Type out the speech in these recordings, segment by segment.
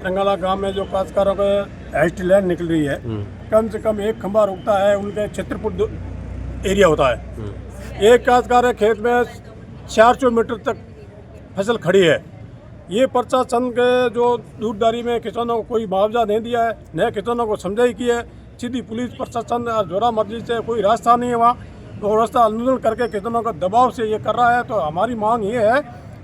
रंगाला गांव में जो काश्तकारों के हैस्ट लैंड निकल रही है, कम से कम एक खंबा रुकता है, उनके छत्रपुर एरिया होता है। एक काश्तकार खेत में 400 मीटर तक फसल खड़ी है। ये प्रशासन के जो दूरदारी में किसानों को कोई मुआवजा नहीं दिया है, नए किसानों को समझाई की है। सीधी पुलिस प्रशासन जोरा मर्जी से कोई रास्ता नहीं है वहाँ, तो रास्ता आंदोलन करके किसानों का दबाव से ये कर रहा है। तो हमारी मांग ये है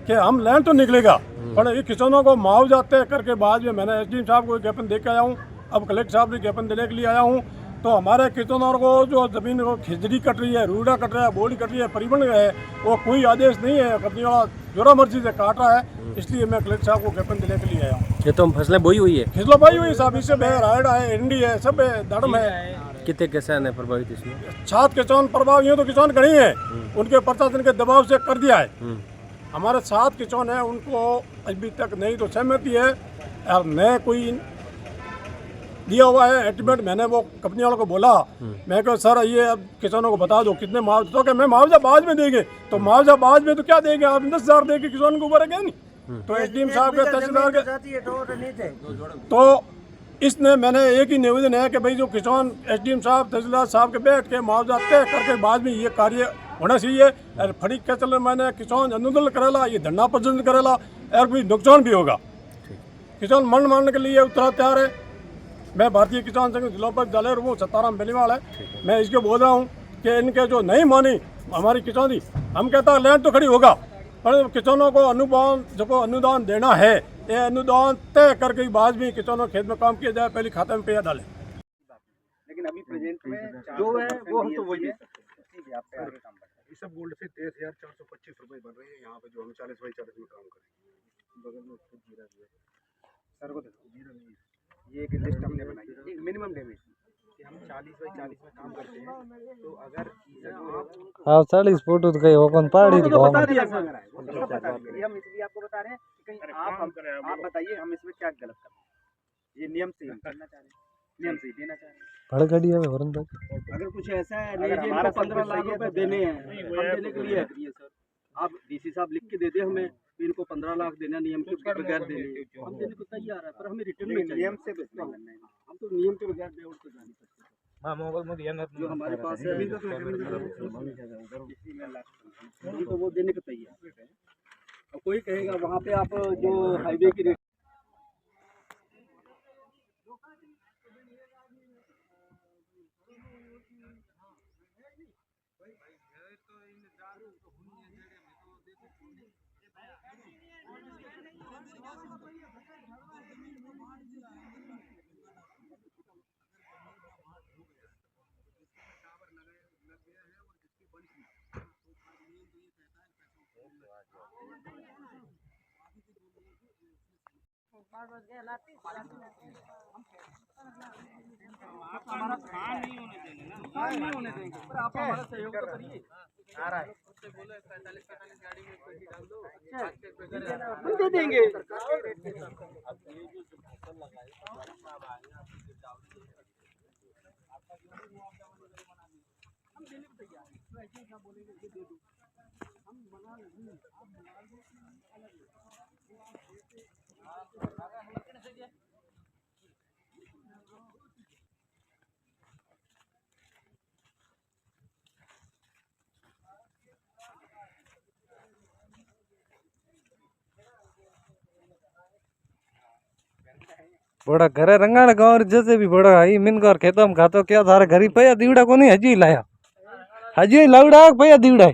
कि हम लैंड तो निकलेगा, पर ये किसानों को मुआवजा तय करके बाद में मैंने एसडीएम साहब को ज्ञापन दे के आया हूँ, अब कलेक्टर साहब ने ज्ञापन देने के लिए आया हूँ। तो हमारे किसानों को जो ज़मीन को खिचड़ी कट रही है, रूड़ा कट रहा है, बोली कट रही है, परिवहन है, वो कोई आदेश नहीं है, कंपनी वाला जोरा मर्जी से काट रहा है। इसलिए मैं कलेक्टर साहब को ज्ञापन देने के लिए आया हूँ। खेतों में फसलें बोई हुई है, खिसलो भाई हुई साहब, इससे रायडा है, एंडी है, सब है, धर्म है। कितने किसान है प्रभावित इसमें? 7 किसान प्रभावित हैं, तो किसान गणी है, उनके प्रशासन के दबाव से कर दिया है। हमारे 7 किसान हैं, उनको अभी तक नहीं तो सहमति है और नए कोई दिया हुआ है एस्टीमेट। मैंने वो कंपनी वालों को बोला, मैं कहा सर ये अब किसानों को बता दो कितने मुआवजा, तो क्या मैं मुआवजा बाद में देंगे, तो मुआवजा बाद में तो क्या देंगे आप, 10,000 देंगे किसान को ऊपर है नहीं। तो एसडीएम साहब के तहसीलदार के तो इसने मैंने एक ही निवेदन है कि भाई जो किसान एसडीएम साहब तहसीलदार साहब के बैठ के मुआवजा तय करके बाद में ये कार्य होना चाहिए। और फड़ी के चल मैंने किसान आंदोलन करेला, ये धरना प्रदर्शन करेला और कोई नुकसान भी होगा। किसान मन मानने के लिए उतरा तैयार है। मैं भारतीय किसान संघ जिलोपति जालेर हूँ, सत्ताराम बेलीवाल है। मैं इसको बोल रहा हूँ कि इनके जो नहीं मानी हमारी किसानी, हम कहता है लैंड तो खड़ी होगा, पर किसानों को अनुदान देना है, ये अनुदान तय करके बाद में किसानों खेत में काम किया जाए, पहले खाते में पैसा डालें। लेकिन अभी प्रेजेंट में जो है वो हम तो वही दे सकते हैं। इस सब गोल्ड से 23,425 रुपए बन रहे हैं यहाँ पे, जो हम 40/40 में काम करें। बगल में खुद जीरा भी है सर को देखो, जीरा नहीं है। ये एक लिस्ट हमने बनाई है, एक मिनिमम डैमेज कि हम 40/40 में काम करते हैं। तो अगर हाँ 40 फुट तो कहीं ओपन पहाड़ी तो बता दिया सर, ये हम इसलिए आपको बता रहे हैं कि कहीं आप बताइए हम इसमें क्या गलत कर रहे हैं। ये नियम से हम करना चाह रहे हैं, नियम से देना चाह रहे हैं। बड़ा गाड़ी है वरन तक अगर कुछ ऐसा है नहीं जी इनको 15 लाख रुपए देने हैं, हम देने के लिए एग्री है सर। आप डीसी साहब लिख के दे दे हमें इनको 15 लाख देना नियम के बगैर देने, हम देने को तैयार है, पर हमें रिटर्न में नियम से हम तो नियम के बगैर दे तो जा नहीं सकते। जो हमारे पास है तो वो देने को तैयार है। और कोई कहेगा वहाँ पे आप जो हाईवे की हमारा खान नहीं होने देंगे ना, खान नहीं होने देंगे, पर आप हमारा सहयोग तो करिए। आ रहा है उससे बोलो 45 गाड़ी में कोई डाल दो, हम दे देंगे। हम देने को तैयार हैं, तो ऐसे क्या बोलेंगे ये दे दो, हम मना नहीं, आप मना दो अलग बड़ा घर है रंगाल गाँव जैसे भी बड़ा है मिन कर खेतों में खातो क्या थारे घरी पया दीवड़ा को नहीं हजी लाया, हजी लाउडा पया दीवड़ा।